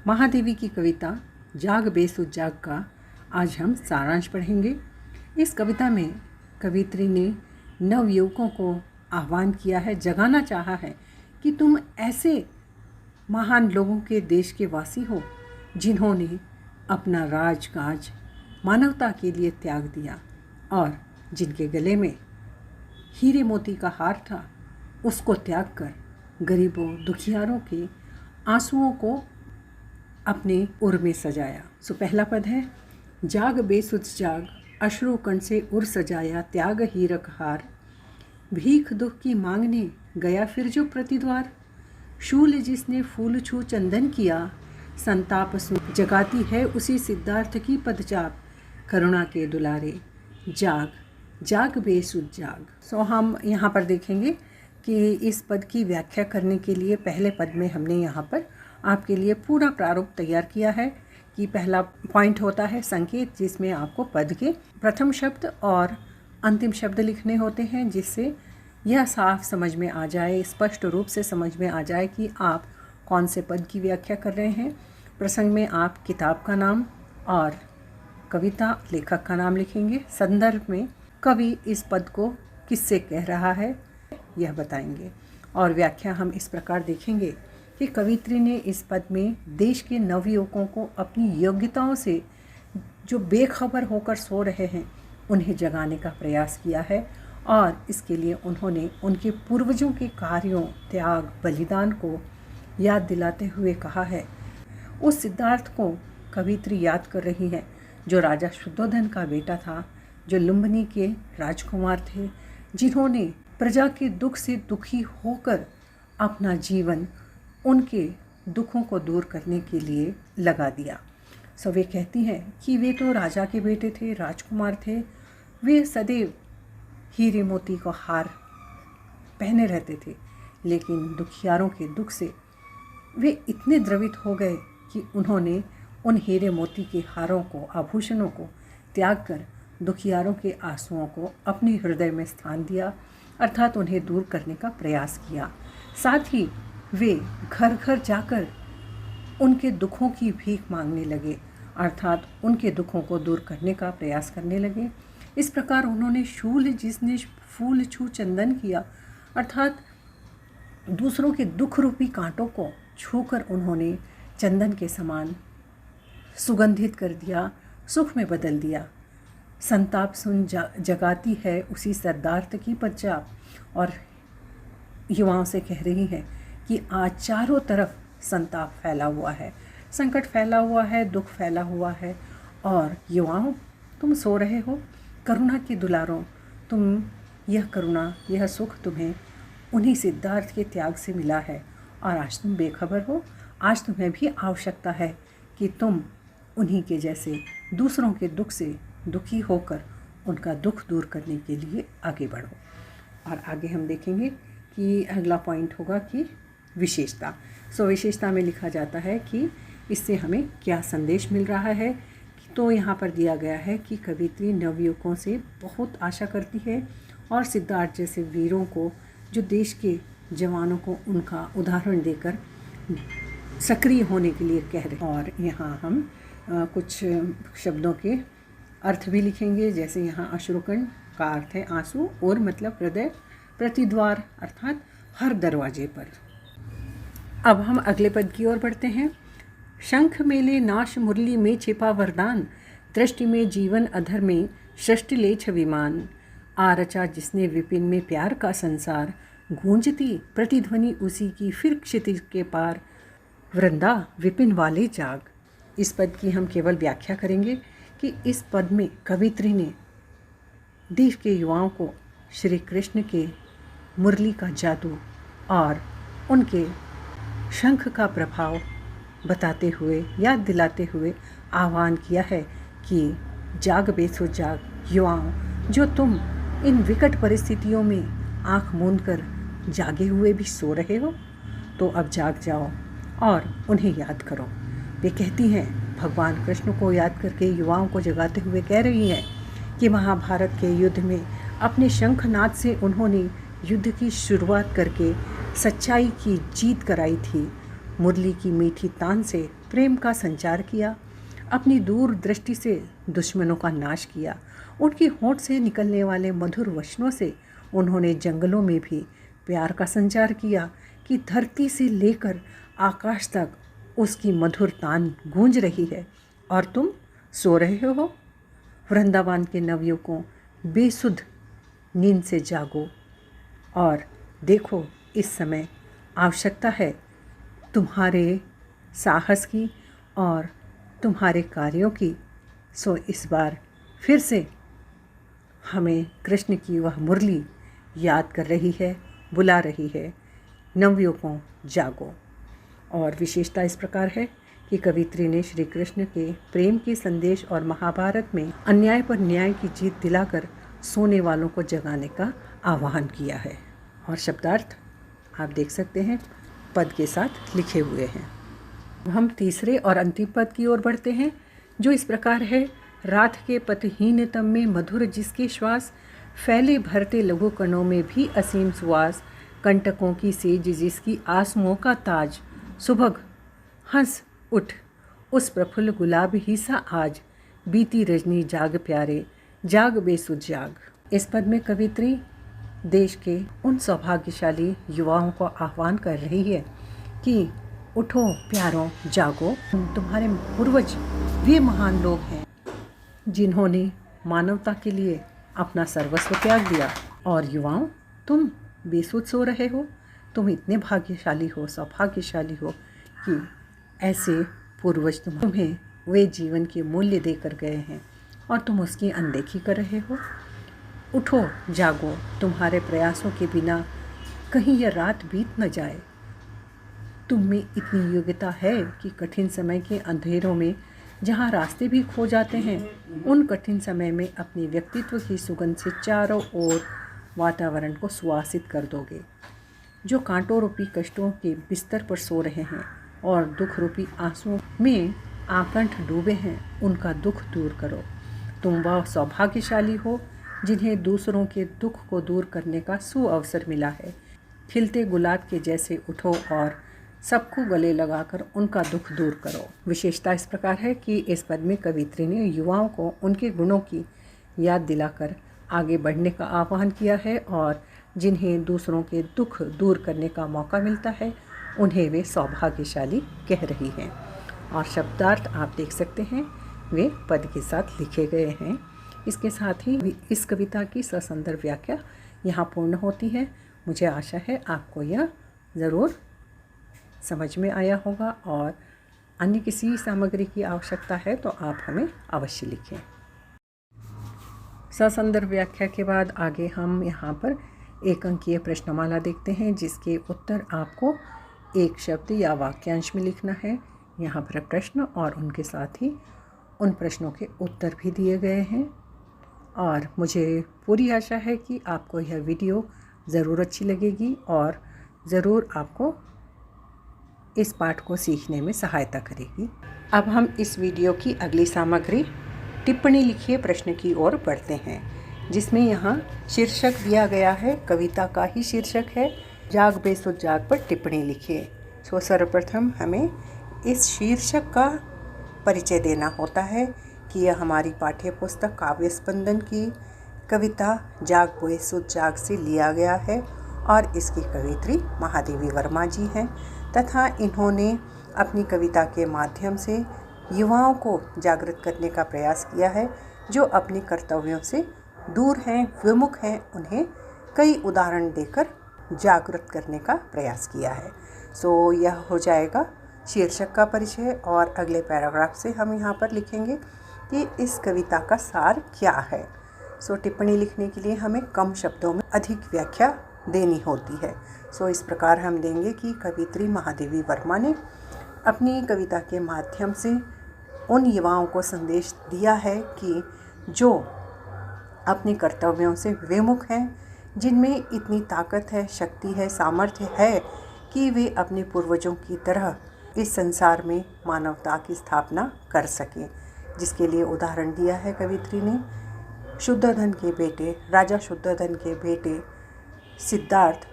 महादेवी की कविता जाग बेसुध जाग का आज हम सारांश पढ़ेंगे। इस कविता में कवित्री ने नवयुवकों को आह्वान किया है, जगाना चाहा है कि तुम ऐसे महान लोगों के देश के वासी हो जिन्होंने अपना राजकाज मानवता के लिए त्याग दिया और जिनके गले में हीरे मोती का हार था उसको त्याग कर गरीबों दुखियारों के आंसुओं को अपने उर में सजाया। सो पहला पद है, जाग बेसुध जाग अश्रु कण से उर सजाया, त्याग हीरक हार भीख दुख की मांगने गया फिर जो प्रतिद्वार, शूल जिसने फूल छू चंदन किया, संताप सुन जगाती है उसी सिद्धार्थ की पदचाप, करुणा के दुलारे जाग जाग बेसुध जाग। सो हम यहाँ पर देखेंगे कि इस पद की व्याख्या करने के लिए पहले पद में हमने यहाँ पर आपके लिए पूरा प्रारूप तैयार किया है कि पहला पॉइंट होता है संकेत, जिसमें आपको पद के प्रथम शब्द और अंतिम शब्द लिखने होते हैं, जिससे यह साफ समझ में आ जाए, स्पष्ट रूप से समझ में आ जाए कि आप कौन से पद की व्याख्या कर रहे हैं। प्रसंग में आप किताब का नाम और कविता लेखक का नाम लिखेंगे। संदर्भ में कवि इस पद को किससे कह रहा है यह बताएंगे। और व्याख्या हम इस प्रकार देखेंगे कि कवित्री ने इस पद में देश के नवयुवकों को अपनी योग्यताओं से जो बेखबर होकर सो रहे हैं उन्हें जगाने का प्रयास किया है और इसके लिए उन्होंने उनके पूर्वजों के कार्यों, त्याग, बलिदान को याद दिलाते हुए कहा है। उस सिद्धार्थ को कवित्री याद कर रही है जो राजा शुद्धोधन का बेटा था, जो लुम्बिनी के राजकुमार थे, जिन्होंने प्रजा के दुख से दुखी होकर अपना जीवन उनके दुखों को दूर करने के लिए लगा दिया। सो वे कहती हैं कि वे तो राजा के बेटे थे, राजकुमार थे, वे सदैव हीरे मोती को हार पहने रहते थे, लेकिन दुखियारों के दुख से वे इतने द्रवित हो गए कि उन्होंने उन हीरे मोती के हारों को, आभूषणों को त्याग कर दुखियारों के आंसुओं को अपने हृदय में स्थान दिया, अर्थात उन्हें दूर करने का प्रयास किया। साथ ही वे घर घर जाकर उनके दुखों की भीख मांगने लगे, अर्थात उनके दुखों को दूर करने का प्रयास करने लगे। इस प्रकार उन्होंने शूल जिसने फूल छू चंदन किया, अर्थात दूसरों के दुख रूपी कांटों को छूकर उन्होंने चंदन के समान सुगंधित कर दिया, सुख में बदल दिया। संताप सुन जगाती है उसी सिद्धार्थ की पदचाप, और युवाओं से कह रही है कि आज चारों तरफ संताप फैला हुआ है, संकट फैला हुआ है, दुख फैला हुआ है, और युवाओं तुम सो रहे हो, करुणा के दुलारों तुम यह करुणा, यह सुख तुम्हें उन्हीं सिद्धार्थ के त्याग से मिला है और आज तुम बेखबर हो। आज तुम्हें भी आवश्यकता है कि तुम उन्हीं के जैसे दूसरों के दुख से दुखी होकर उनका दुख दूर करने के लिए आगे बढ़ो। और आगे हम देखेंगे कि अगला पॉइंट होगा कि विशेषता। सो विशेषता में लिखा जाता है कि इससे हमें क्या संदेश मिल रहा है। तो यहाँ पर दिया गया है कि कवित्री नवयुवकों से बहुत आशा करती है और सिद्धार्थ जैसे वीरों को, जो देश के जवानों को उनका उदाहरण देकर सक्रिय होने के लिए कह रहे हैं। और यहाँ हम कुछ शब्दों के अर्थ भी लिखेंगे, जैसे यहाँ अश्रुकण का अर्थ है आंसू, और मतलब हृदय, प्रतिद्वार अर्थात हर दरवाजे पर। अब हम अगले पद की ओर बढ़ते हैं। शंख मेले नाश मुरली में छिपा वरदान, दृष्टि में जीवन अधर में सृष्टि ले छविमान, आ रचा जिसने विपिन में प्यार का संसार, गूंजती प्रतिध्वनि उसी की फिर क्षितिज के पार, वृंदा विपिन वाले जाग। इस पद की हम केवल व्याख्या करेंगे कि इस पद में कवित्री ने देश के युवाओं को श्री कृष्ण के मुरली का जादू और उनके शंख का प्रभाव बताते हुए, याद दिलाते हुए आह्वान किया है कि जाग बेसुध जाग, युवाओं जो तुम इन विकट परिस्थितियों में आँख मूंद कर जागे हुए भी सो रहे हो, तो अब जाग जाओ और उन्हें याद करो। वे कहती हैं, भगवान कृष्ण को याद करके युवाओं को जगाते हुए कह रही हैं कि महाभारत के युद्ध में अपने शंखनाद से उन्होंने युद्ध की शुरुआत करके सच्चाई की जीत कराई थी। मुरली की मीठी तान से प्रेम का संचार किया, अपनी दूर दृष्टि से दुश्मनों का नाश किया। उनकी होंठ से निकलने वाले मधुर वचनों से उन्होंने जंगलों में भी प्यार का संचार किया कि धरती से लेकर आकाश तक उसकी मधुर तान गूंज रही है और तुम सो रहे हो। वृंदावन के नवयुवकों, बेसुध नींद से जागो और देखो, इस समय आवश्यकता है तुम्हारे साहस की और तुम्हारे कार्यों की। सो इस बार फिर से हमें कृष्ण की वह मुरली याद कर रही है, बुला रही है, नवयुवकों जागो। और विशेषता इस प्रकार है कि कवित्री ने श्री कृष्ण के प्रेम के संदेश और महाभारत में अन्याय पर न्याय की जीत दिलाकर सोने वालों को जगाने का आह्वान किया है। और शब्दार्थ आप देख सकते हैं पद के साथ लिखे हुए हैं। हम तीसरे और अंतिम पद की ओर बढ़ते हैं, जो इस प्रकार है। रात के पतहीनतम में मधुर जिसके श्वास, फैले भरते लघु कणों में भी असीम सुवास, कंटकों की सेज जिसकी आसमों का ताज, सुबह हंस उठ उस प्रफुल्ल गुलाब ही सा आज, बीती रजनी जाग प्यारे, जाग बेसुध जाग। इस पद में कवित्री देश के उन सौभाग्यशाली युवाओं को आह्वान कर रही है कि उठो प्यारों, जागो। तुम्हारे पूर्वज वे महान लोग हैं जिन्होंने मानवता के लिए अपना सर्वस्व त्याग दिया। और युवाओं, तुम बेसुध सो रहे हो। तुम इतने भाग्यशाली हो, सौभाग्यशाली हो कि ऐसे पूर्वज तुम्हें वे जीवन के मूल्य देकर गए हैं और तुम उसकी अनदेखी कर रहे हो। उठो, जागो। तुम्हारे प्रयासों के बिना कहीं यह रात बीत न जाए। तुम में इतनी योग्यता है कि कठिन समय के अंधेरों में जहाँ रास्ते भी खो जाते हैं, उन कठिन समय में अपने व्यक्तित्व की सुगंध से चारों ओर वातावरण को सुवासित कर दोगे। जो कांटों रूपी कष्टों के बिस्तर पर सो रहे हैं और दुख रूपी आंसुओं में आकंठ डूबे हैं, उनका दुख दूर करो। तुम वह सौभाग्यशाली हो जिन्हें दूसरों के दुख को दूर करने का सुअवसर मिला है। खिलते गुलाब के जैसे उठो और सबको गले लगाकर उनका दुख दूर करो। विशेषता इस प्रकार है कि इस पद में कवित्री ने युवाओं को उनके गुणों की याद दिलाकर आगे बढ़ने का आह्वान किया है और जिन्हें दूसरों के दुख दूर करने का मौका मिलता है, उन्हें वे सौभाग्यशाली कह रही हैं। और शब्दार्थ आप देख सकते हैं, वे पद के साथ लिखे गए हैं। इसके साथ ही इस कविता की ससंदर्भ व्याख्या यहाँ पूर्ण होती है। मुझे आशा है आपको यह ज़रूर समझ में आया होगा और अन्य किसी सामग्री की आवश्यकता है तो आप हमें अवश्य लिखें। ससंदर्भ व्याख्या के बाद आगे हम यहाँ पर एक अंकीय प्रश्नमाला देखते हैं, जिसके उत्तर आपको एक शब्द या वाक्यांश में लिखना है। यहाँ पर प्रश्न और उनके साथ ही उन प्रश्नों के उत्तर भी दिए गए हैं। और मुझे पूरी आशा है कि आपको यह वीडियो ज़रूर अच्छी लगेगी और ज़रूर आपको इस पाठ को सीखने में सहायता करेगी। अब हम इस वीडियो की अगली सामग्री टिप्पणी लिखिए प्रश्न की ओर बढ़ते हैं, जिसमें यहाँ शीर्षक दिया गया है, कविता का ही शीर्षक है, जाग बेसुध जाग पर टिप्पणी लिखिए। तो सर्वप्रथम हमें इस शीर्षक का परिचय देना होता है कि यह हमारी पाठ्य पुस्तक काव्य स्पंदन की कविता जाग बेसुध जाग से लिया गया है और इसकी कवित्री महादेवी वर्मा जी हैं तथा इन्होंने अपनी कविता के माध्यम से युवाओं को जागृत करने का प्रयास किया है, जो अपने कर्तव्यों से दूर हैं, विमुख हैं। उन्हें कई उदाहरण देकर जागृत करने का प्रयास किया है। सो यह हो जाएगा शीर्षक का परिचय और अगले पैराग्राफ से हम यहाँ पर लिखेंगे कि इस कविता का सार क्या है। सो टिप्पणी लिखने के लिए हमें कम शब्दों में अधिक व्याख्या देनी होती है। सो इस प्रकार हम देंगे कि कवित्री महादेवी वर्मा ने अपनी कविता के माध्यम से उन युवाओं को संदेश दिया है कि जो अपने कर्तव्यों से विमुख हैं, जिनमें इतनी ताकत है, शक्ति है, सामर्थ्य है कि वे अपने पूर्वजों की तरह इस संसार में मानवता की स्थापना कर सकें। जिसके लिए उदाहरण दिया है कवित्री ने शुद्धोधन के बेटे, राजा शुद्धोधन के बेटे सिद्धार्थ,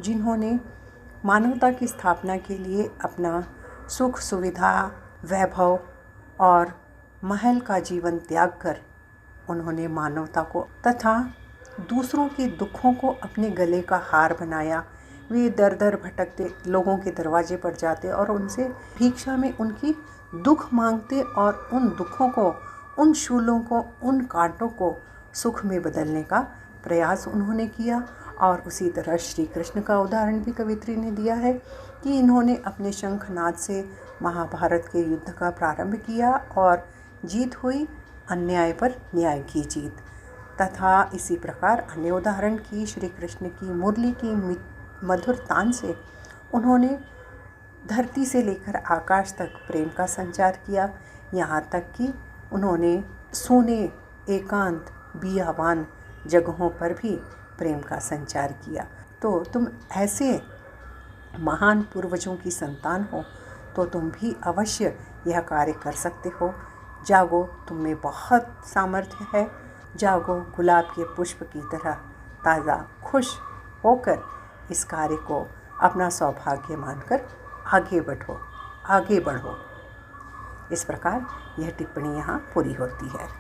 जिन्होंने मानवता की स्थापना के लिए अपना सुख सुविधा वैभव और महल का जीवन त्याग कर उन्होंने मानवता को तथा दूसरों के दुखों को अपने गले का हार बनाया। वे दर दर भटकते लोगों के दरवाजे पर जाते और उनसे भिक्षा में उनकी दुख मांगते और उन दुखों को, उन शूलों को, उन कांटों को सुख में बदलने का प्रयास उन्होंने किया। और उसी तरह श्री कृष्ण का उदाहरण भी कवित्री ने दिया है कि इन्होंने अपने शंखनाद से महाभारत के युद्ध का प्रारंभ किया और जीत हुई, अन्याय पर न्याय की जीत। तथा इसी प्रकार अन्य उदाहरण की श्री कृष्ण की मुरली की मधुर तान से उन्होंने धरती से लेकर आकाश तक प्रेम का संचार किया। यहाँ तक कि उन्होंने सूने, एकांत, बियावान जगहों पर भी प्रेम का संचार किया। तो तुम ऐसे महान पूर्वजों की संतान हो तो तुम भी अवश्य यह कार्य कर सकते हो। जागो, तुम में बहुत सामर्थ्य है। जागो, गुलाब के पुष्प की तरह ताज़ा खुश होकर इस कार्य को अपना सौभाग्य मानकर आगे बढ़ो। इस प्रकार यह टिप्पणी यहाँ पूरी होती है।